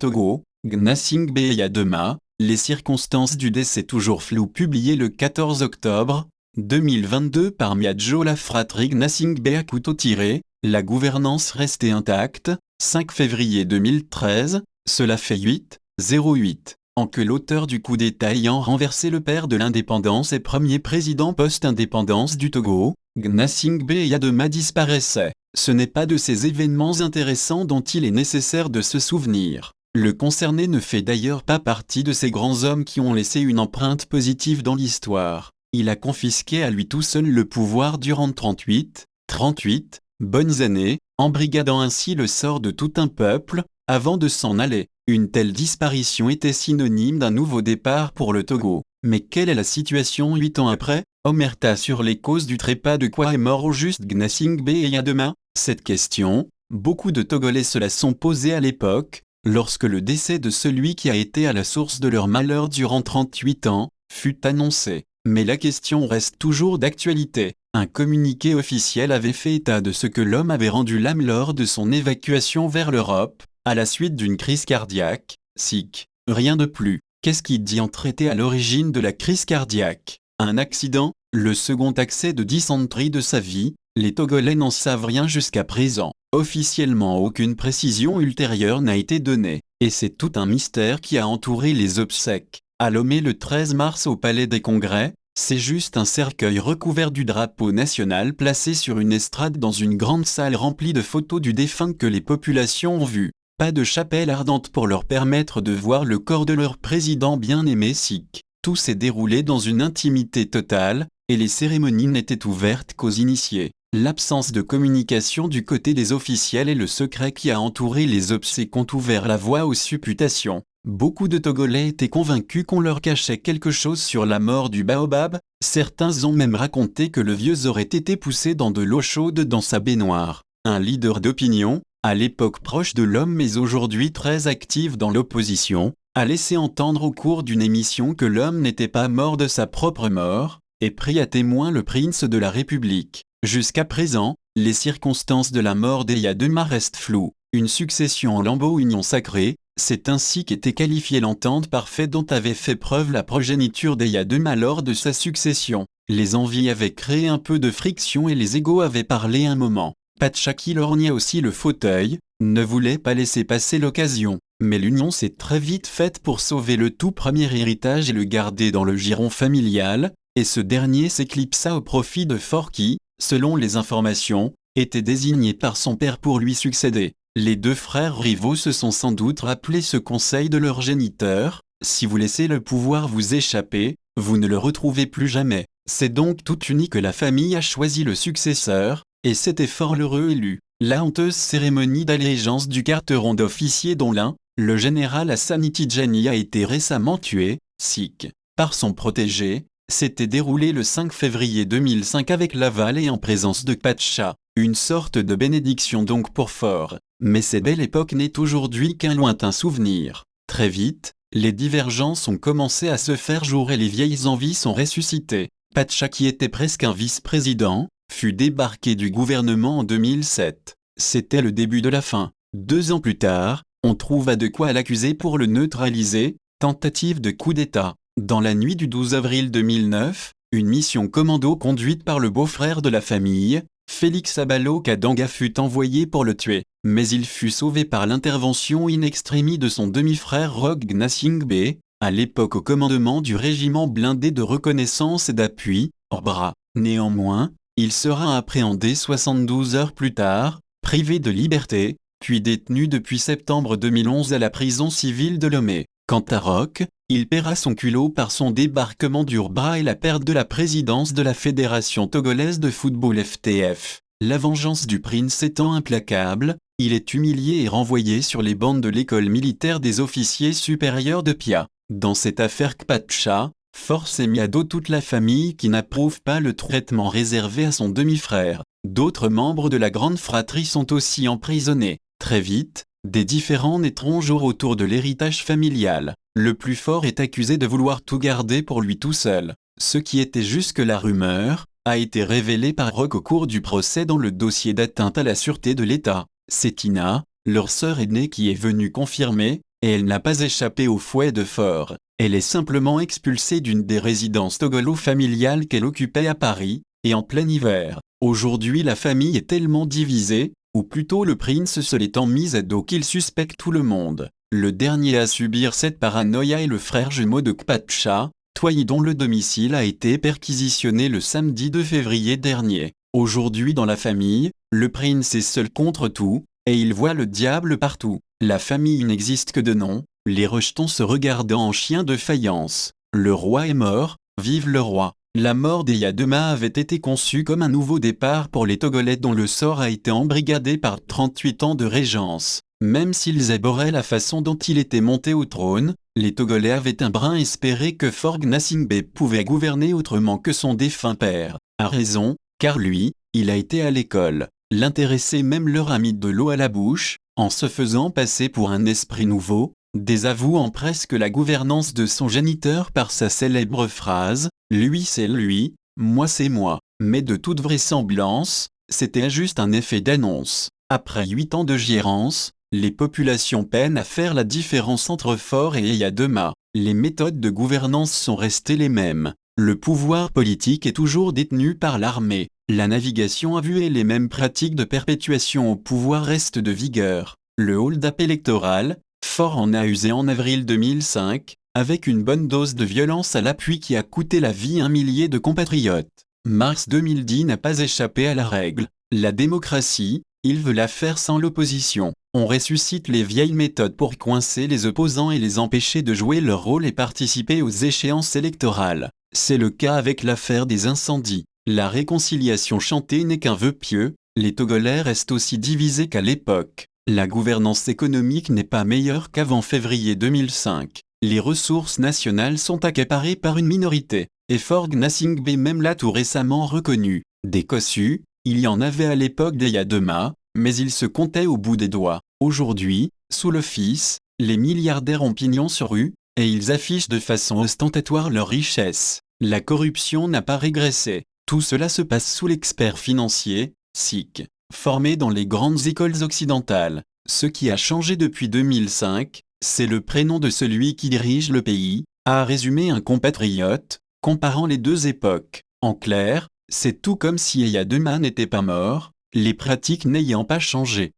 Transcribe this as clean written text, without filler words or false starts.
Togo, Gnassingbé Eyadema, les circonstances du décès toujours floues publié le 14 octobre 2022 par Miadjo la fratrie Gnassingbé à couteau tiré, la gouvernance restée intacte, 5 février 2013, cela fait 08 ans que l'auteur du coup d'État ayant renversé le père de l'indépendance et premier président post-indépendance du Togo, Gnassingbé Eyadema disparaissait. Ce n'est pas de ces événements intéressants dont il est nécessaire de se souvenir. Le concerné ne fait d'ailleurs pas partie de ces grands hommes qui ont laissé une empreinte positive dans l'histoire. Il a confisqué à lui tout seul le pouvoir durant 38 bonnes années, embrigadant ainsi le sort de tout un peuple, avant de s'en aller. Une telle disparition était synonyme d'un nouveau départ pour le Togo. Mais quelle est la situation 8 ans après? Omerta sur les causes du trépas de quoi est mort au juste Gnassingbé Eyadema? Cette question, beaucoup de Togolais se la sont posée à l'époque, lorsque le décès de celui qui a été à la source de leur malheur durant 38 ans, fut annoncé. Mais la question reste toujours d'actualité. Un communiqué officiel avait fait état de ce que l'homme avait rendu l'âme lors de son évacuation vers l'Europe, à la suite d'une crise cardiaque, sick. Rien de plus. Qu'est-ce qui dit en traité à l'origine de la crise cardiaque? Un accident, le second accès de dysenterie de sa vie? Les Togolais n'en savent rien jusqu'à présent. Officiellement aucune précision ultérieure n'a été donnée, et c'est tout un mystère qui a entouré les obsèques. À Lomé le 13 mars au Palais des Congrès, c'est juste un cercueil recouvert du drapeau national placé sur une estrade dans une grande salle remplie de photos du défunt que les populations ont vues. Pas de chapelle ardente pour leur permettre de voir le corps de leur président bien-aimé sick. Tout s'est déroulé dans une intimité totale, et les cérémonies n'étaient ouvertes qu'aux initiés. L'absence de communication du côté des officiels et le secret qui a entouré les obsèques ont ouvert la voie aux supputations. Beaucoup de Togolais étaient convaincus qu'on leur cachait quelque chose sur la mort du baobab. Certains ont même raconté que le vieux aurait été poussé dans de l'eau chaude dans sa baignoire. Un leader d'opinion, à l'époque proche de l'homme mais aujourd'hui très actif dans l'opposition, a laissé entendre au cours d'une émission que l'homme n'était pas mort de sa propre mort, et pris à témoin le prince de la République. Jusqu'à présent, les circonstances de la mort d'Eyadema restent floues. Une succession en lambeaux union sacrée, c'est ainsi qu'était qualifiée l'entente parfaite dont avait fait preuve la progéniture d'Eyadema lors de sa succession. Les envies avaient créé un peu de friction et les égos avaient parlé un moment. Pacha qui lorgnait aussi le fauteuil, ne voulait pas laisser passer l'occasion. Mais l'union s'est très vite faite pour sauver le tout premier héritage et le garder dans le giron familial, et ce dernier s'éclipsa au profit de Fort qui, selon les informations, était désigné par son père pour lui succéder. Les deux frères rivaux se sont sans doute rappelé ce conseil de leur géniteur: si vous laissez le pouvoir vous échapper, vous ne le retrouvez plus jamais. C'est donc tout uni que la famille a choisi le successeur, et c'était fort l'heureux élu. La honteuse cérémonie d'allégeance du carteron d'officier dont l'un, le général Hassani Tidjani a été récemment tué, sick, par son protégé, s'était déroulée le 5 février 2005 avec l'aval et en présence de Pacha. Une sorte de bénédiction donc pour Fort. Mais cette belle époque n'est aujourd'hui qu'un lointain souvenir. Très vite, les divergences ont commencé à se faire jour et les vieilles envies sont ressuscitées. Pacha qui était presque un vice-président, fut débarqué du gouvernement en 2007. C'était le début de la fin. 2 ans plus tard, on trouva de quoi l'accuser pour le neutraliser, tentative de coup d'État. Dans la nuit du 12 avril 2009, une mission commando conduite par le beau-frère de la famille, Félix Abalo Kadanga fut envoyée pour le tuer. Mais il fut sauvé par l'intervention in extremis de son demi-frère Roch Gnassingbé, à l'époque au commandement du régiment blindé de reconnaissance et d'appui, Orbra. Néanmoins, il sera appréhendé 72 heures plus tard, privé de liberté, puis détenu depuis septembre 2011 à la prison civile de Lomé. Quant à Roch, il paiera son culot par son débarquement d'Urbra et la perte de la présidence de la Fédération togolaise de football FTF. La vengeance du prince étant implacable, il est humilié et renvoyé sur les bancs de l'école militaire des officiers supérieurs de Pia. Dans cette affaire Kpacha, force et miado toute la famille qui n'approuve pas le traitement réservé à son demi-frère. D'autres membres de la grande fratrie sont aussi emprisonnés. Très vite, des différends naîtront jour autour de l'héritage familial. Le plus fort est accusé de vouloir tout garder pour lui tout seul. Ce qui était jusque la rumeur, a été révélé par Roch au cours du procès dans le dossier d'atteinte à la sûreté de l'État. C'est Tina, leur sœur aînée qui est venue confirmer, et elle n'a pas échappé au fouet de Faure. Elle est simplement expulsée d'une des résidences togolo-familiales qu'elle occupait à Paris, et en plein hiver. Aujourd'hui la famille est tellement divisée, ou plutôt le prince se l'étant mis à dos qu'il suspecte tout le monde. Le dernier à subir cette paranoïa est le frère jumeau de Kpatcha, Toyi, dont le domicile a été perquisitionné le samedi 2 février dernier. Aujourd'hui dans la famille, le prince est seul contre tout, et il voit le diable partout. La famille n'existe que de nom, les rejetons se regardant en chiens de faïence. Le roi est mort, vive le roi. La mort d'Eyadema avait été conçue comme un nouveau départ pour les Togolais dont le sort a été embrigadé par 38 ans de régence. Même s'ils abhorraient la façon dont il était monté au trône, les Togolais avaient un brin espéré que Faure Gnassingbé pouvait gouverner autrement que son défunt père. A raison, car lui, il a été à l'école. L'intéressait même leur a mis de l'eau à la bouche, en se faisant passer pour un esprit nouveau, désavouant presque la gouvernance de son géniteur par sa célèbre phrase « Lui c'est lui, moi c'est moi ». Mais de toute vraisemblance, c'était juste un effet d'annonce. Après 8 ans de gérance, les populations peinent à faire la différence entre Faure et Eyadema. Les méthodes de gouvernance sont restées les mêmes. Le pouvoir politique est toujours détenu par l'armée. La navigation à vue et les mêmes pratiques de perpétuation au pouvoir restent de vigueur. Le hold-up électoral, Faure en a usé en avril 2005, avec une bonne dose de violence à l'appui qui a coûté la vie à un millier de compatriotes. Mars 2010 n'a pas échappé à la règle. La démocratie, il veut la faire sans l'opposition. On ressuscite les vieilles méthodes pour coincer les opposants et les empêcher de jouer leur rôle et participer aux échéances électorales. C'est le cas avec l'affaire des incendies. La réconciliation chantée n'est qu'un vœu pieux, les Togolais restent aussi divisés qu'à l'époque. La gouvernance économique n'est pas meilleure qu'avant février 2005. Les ressources nationales sont accaparées par une minorité, et Faure Gnassingbé même l'a tout récemment reconnu. Des cossus, il y en avait à l'époque d'Eyadema, mais ils se comptaient au bout des doigts. Aujourd'hui, sous le fils, les milliardaires ont pignon sur rue, et ils affichent de façon ostentatoire leur richesse. La corruption n'a pas régressé. Tout cela se passe sous l'expert financier, SIC, formé dans les grandes écoles occidentales. Ce qui a changé depuis 2005, c'est le prénom de celui qui dirige le pays, a résumé un compatriote, comparant les deux époques. En clair, c'est tout comme si Eyadema n'était pas mort, les pratiques n'ayant pas changé.